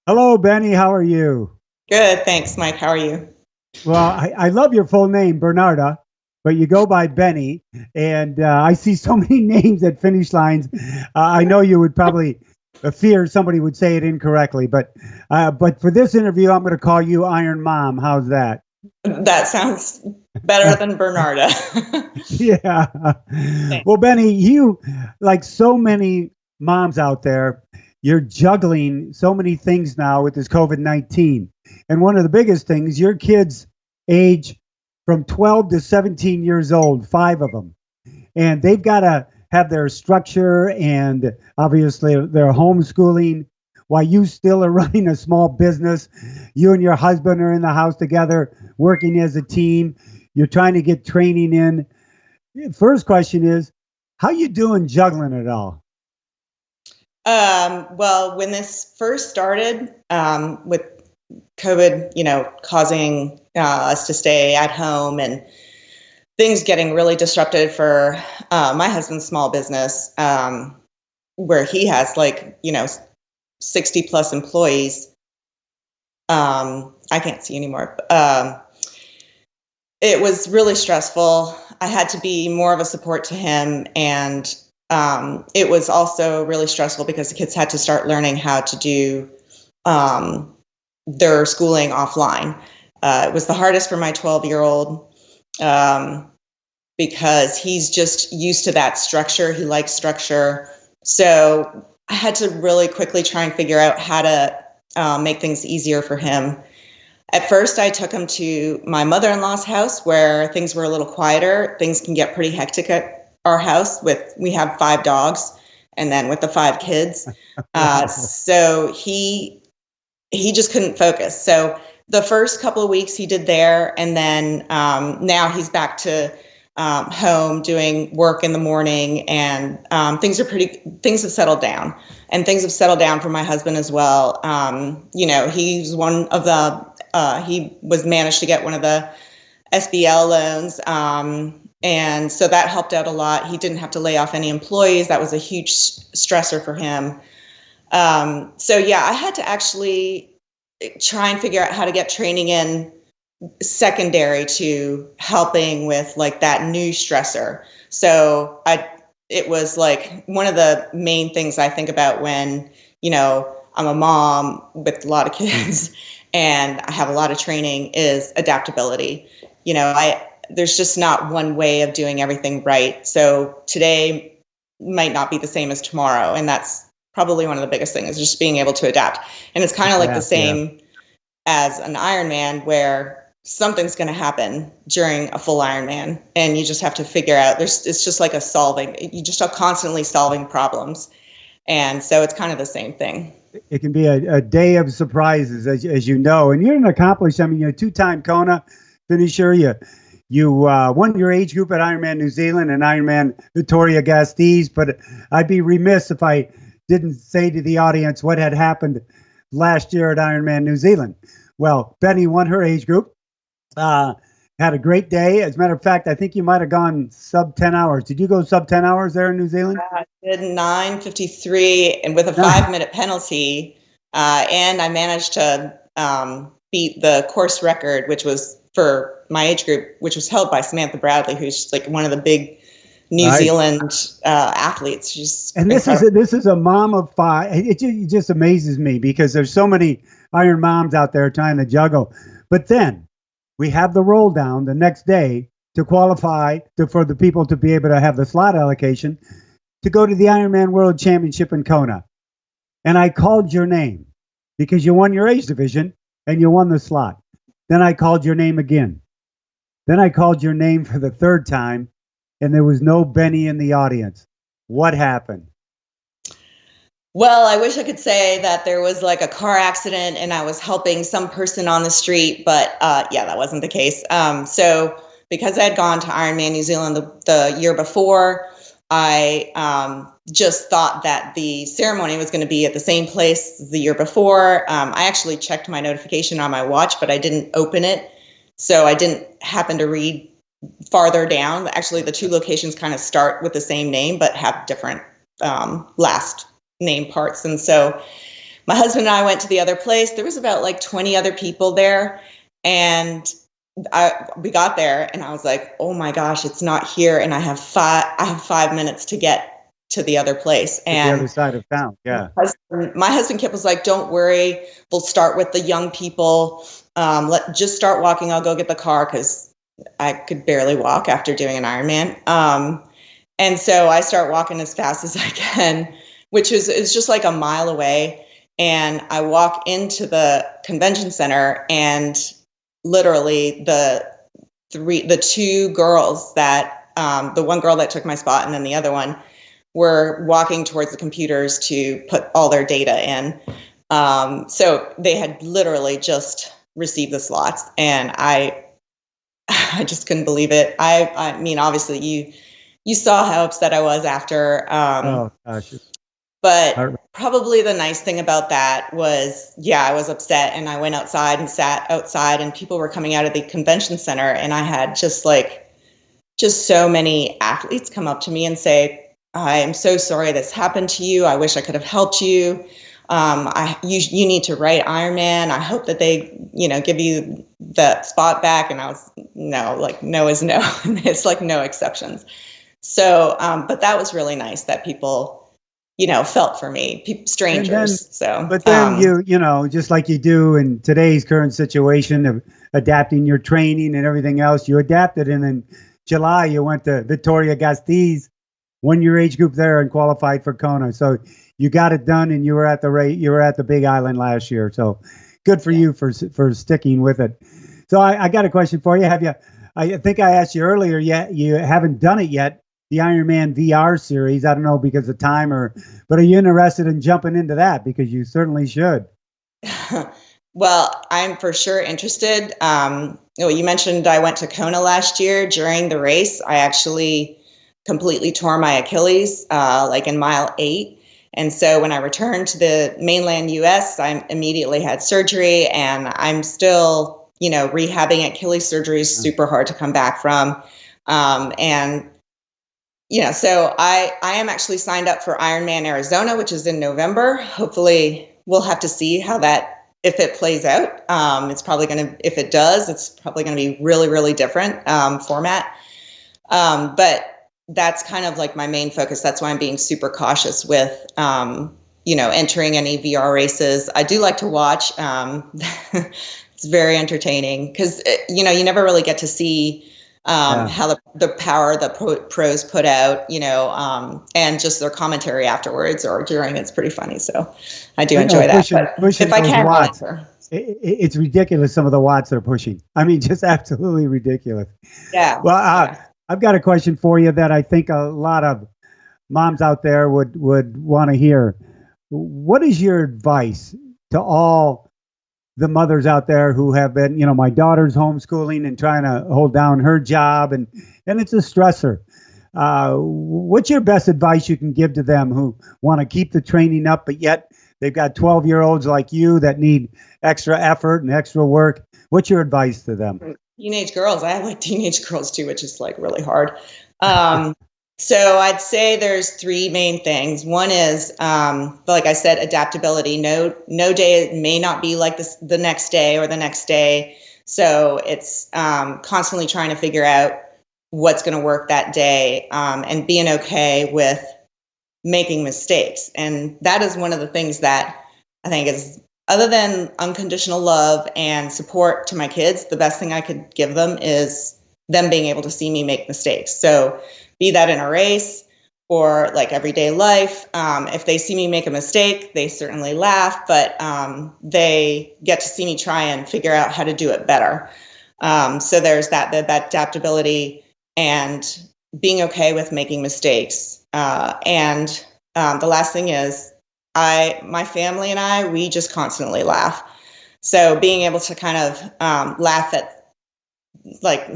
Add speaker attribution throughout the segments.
Speaker 1: Hello, Benny. How are you?
Speaker 2: Good, thanks, Mike. How are you?
Speaker 1: Well, I love your full name, Bernarda, but you go by Benny. And I see so many names at finish lines. I know you would probably fear somebody would say it incorrectly, but for this interview, I'm going to call you Iron Mom. How's that?
Speaker 2: That sounds better than Bernarda.
Speaker 1: Yeah.
Speaker 2: Thanks.
Speaker 1: Well, Benny, you, like so many moms out there, you're juggling so many things now with this COVID-19. And one of the biggest things, your kids age from 12 to 17 years old, five of them. And they've got to have their structure and obviously their homeschooling while you still are running a small business. You and your husband are in the house together, working as a team. You're trying to get training in. First question is, how you doing juggling it all?
Speaker 2: Well, when this first started, with COVID, causing us to stay at home and things getting really disrupted for my husband's small business, where he has 60 plus employees. I can't see anymore. It was really stressful. I had to be more of a support to him, and it was also really stressful because the kids had to start learning how to do their schooling offline. It was the hardest for my 12-year-old because he's just used to that structure. He likes structure. So I had to really quickly try and figure out how to make things easier for him. At first, I took him to my mother-in-law's house where things were a little quieter. Things can get pretty hectic at our house. We have 5 dogs, and then with the 5 kids, so he just couldn't focus. So the first couple of weeks he did there, and then now he's back to home doing work in the morning, and things have settled down, and things have settled down for my husband as well. He's one of the he was managed to get one of the SBL loans. And so that helped out a lot. He didn't have to lay off any employees. That was a huge stressor for him. So yeah, I had to actually try and figure out how to get training in secondary to helping with that new stressor. So it was one of the main things I think about when, I'm a mom with a lot of kids and I have a lot of training is adaptability. There's just not one way of doing everything right. So today might not be the same as tomorrow. And that's probably one of the biggest things, is just being able to adapt. And it's kind of like the same as an Ironman, where something's going to happen during a full Ironman. And you just have to figure out, it's just like you just are constantly solving problems. And so it's kind of the same thing.
Speaker 1: It can be a day of surprises, as you know. And you're an accomplished, you're a 2-time Kona finisher. You won your age group at Ironman New Zealand and Ironman Victoria Gasteiz, but I'd be remiss if I didn't say to the audience what had happened last year at Ironman New Zealand. Well, Benny won her age group, had a great day. As a matter of fact, I think you might have gone sub 10 hours. Did you go sub 10 hours there in New Zealand?
Speaker 2: I did 9:53 and with a 5-minute penalty, and I managed to beat the course record, which was for my age group, which was held by Samantha Bradley, who's one of the big New Zealand athletes. She's incredible.
Speaker 1: This is a mom of 5. It just amazes me because there's so many Iron moms out there trying to juggle. But then we have the roll down the next day to qualify for the people to be able to have the slot allocation to go to the Ironman World Championship in Kona. And I called your name because you won your age division and you won the slot. Then I called your name again. Then I called your name for the 3rd time, and there was no Benny in the audience. What happened?
Speaker 2: Well, I wish I could say that there was a car accident and I was helping some person on the street, but that wasn't the case. So because I had gone to Ironman New Zealand the year before, I just thought that the ceremony was going to be at the same place the year before. I actually checked my notification on my watch, but I didn't open it. So I didn't happen to read farther down. Actually, the 2 locations kind of start with the same name, but have different last name parts. And so my husband and I went to the other place. There was about like 20 other people there. And we got there and I was like, oh my gosh, it's not here. And I have 5 minutes to get to the other place. And
Speaker 1: the other side of town. Yeah.
Speaker 2: My husband kept was like, don't worry. We'll start with the young people. Just start walking. I'll go get the car, because I could barely walk after doing an Ironman. And so I start walking as fast as I can, which is just like a mile away. And I walk into the convention center, and literally the two girls that, the one girl that took my spot and then the other one, were walking towards the computers to put all their data in. So they had literally just received the slots, and I just couldn't believe it. I mean, obviously you saw how upset I was after.
Speaker 1: Oh gosh.
Speaker 2: But probably the nice thing about that was, I was upset, and I went outside and sat outside, and people were coming out of the convention center, and I had just so many athletes come up to me and say, I am so sorry this happened to you. I wish I could have helped you. You need to write Ironman. I hope that they, give you the spot back. And I was, no is no. It's like no exceptions. So, but that was really nice that people, felt for me, strangers.
Speaker 1: But then you just like you do in today's current situation of adapting your training and everything else, you adapted. And in July, you went to Victoria Gasteiz, won your age group there, and qualified for Kona. So you got it done, and you were at the Big Island last year. So good for you for sticking with it. So I got a question for you. I think I asked you earlier, yet you haven't done it yet, the Ironman VR series. I don't know because of time, but are you interested in jumping into that? Because you certainly should.
Speaker 2: Well, I'm for sure interested. You mentioned I went to Kona last year. During the race, I actually completely tore my Achilles, like in mile 8. And so when I returned to the mainland US, I immediately had surgery, and I'm still, rehabbing. Achilles surgery is super hard to come back from. So I am actually signed up for Ironman Arizona, which is in November. Hopefully we'll have to see how if it plays out. If it does, it's probably going to be really, really different format. But that's kind of like my main focus. That's why I'm being super cautious with, entering any VR races. I do like to watch. It's very entertaining because, you never really get to see how the power the pros put out, and just their commentary afterwards or during. It's pretty funny. So I do enjoy that.
Speaker 1: Pushing if I can, watts, it's ridiculous. Some of the watts they're pushing. I mean, just absolutely ridiculous.
Speaker 2: Yeah.
Speaker 1: Well, I've got a question for you that I think a lot of moms out there would want to hear. What is your advice to all the mothers out there who have been, my daughter's homeschooling and trying to hold down her job, and it's a stressor. What's your best advice you can give to them who want to keep the training up, but yet they've got 12-year-olds like you that need extra effort and extra work? What's your advice to them?
Speaker 2: Teenage girls. I have like teenage girls too, which is like really hard. So I'd say there's 3 main things. One is, like I said, adaptability. No day may not be like this the next day or the next day. So it's constantly trying to figure out what's going to work that day, and being okay with making mistakes. And that is one of the things that I think is, other than unconditional love and support to my kids, the best thing I could give them is them being able to see me make mistakes. So be that in a race or like everyday life. If they see me make a mistake, they certainly laugh, but they get to see me try and figure out how to do it better. So there's that adaptability and being okay with making mistakes. And the last thing is, my family and I, we just constantly laugh. So being able to kind of laugh at like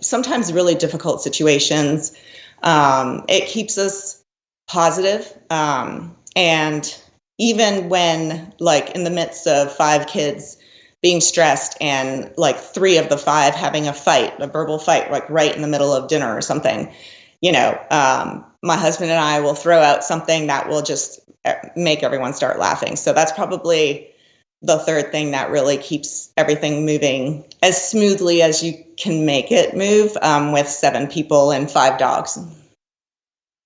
Speaker 2: sometimes really difficult situations, it keeps us positive. And even when like in the midst of 5 kids being stressed and like 3 of the 5 having a verbal fight, like right in the middle of dinner or something, my husband and I will throw out something that will just make everyone start laughing. So that's probably the third thing that really keeps everything moving as smoothly as you can make it move, with 7 people and 5 dogs.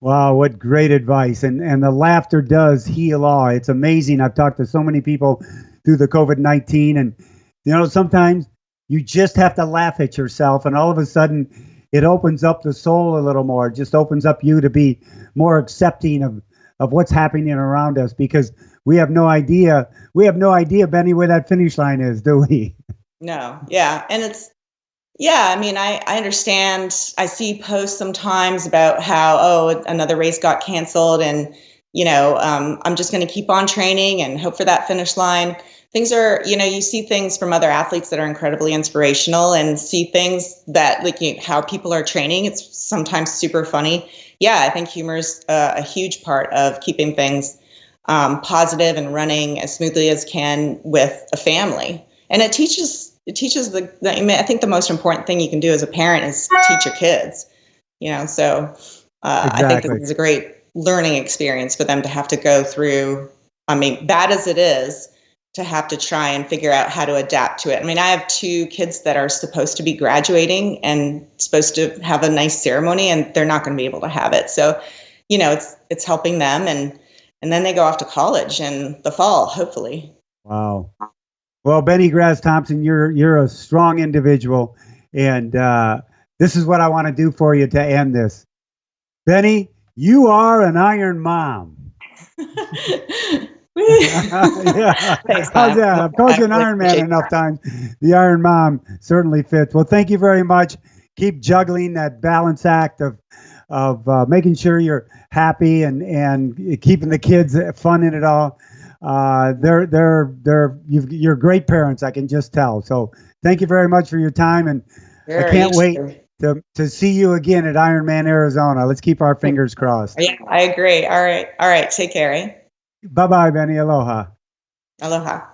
Speaker 1: Wow, what great advice. And the laughter does heal all. It's amazing. I've talked to so many people through the COVID-19, and sometimes you just have to laugh at yourself, and all of a sudden it opens up the soul a little more. It just opens up you to be more accepting of what's happening around us, because we have no idea. We have no idea, Beni, where that finish line is, do we?
Speaker 2: No. Yeah. And I mean, I understand. I see posts sometimes about how, another race got canceled, and, I'm just going to keep on training and hope for that finish line. Things are, you see things from other athletes that are incredibly inspirational, and see things that, like, how people are training. It's sometimes super funny. Yeah, I think humor is a huge part of keeping things positive and running as smoothly as can with a family. And it teaches I think the most important thing you can do as a parent is teach your kids, so
Speaker 1: Exactly.
Speaker 2: I think it's a great learning experience for them to have to go through. I mean, bad as it is, to have to try and figure out how to adapt to it. I mean, I have 2 kids that are supposed to be graduating and supposed to have a nice ceremony, and they're not going to be able to have it. So, it's helping them, and then they go off to college in the fall, hopefully.
Speaker 1: Wow. Well, Beni Thompson, you're a strong individual, and this is what I want to do for you to end this. Beni, you are an Iron Mom. Yeah.
Speaker 2: Thanks,
Speaker 1: How's that? I've called you an Iron Man enough times. The Iron Mom certainly fits. Well, thank you very much. Keep juggling that balance act of making sure you're happy and keeping the kids fun in it all. You're great parents, I can just tell. So thank you very much for your time, and I can't wait to see you again at Ironman Arizona. Let's keep our fingers crossed.
Speaker 2: Yeah, I agree. All right. Take care.
Speaker 1: Bye-bye, Beni. Aloha.
Speaker 2: Aloha.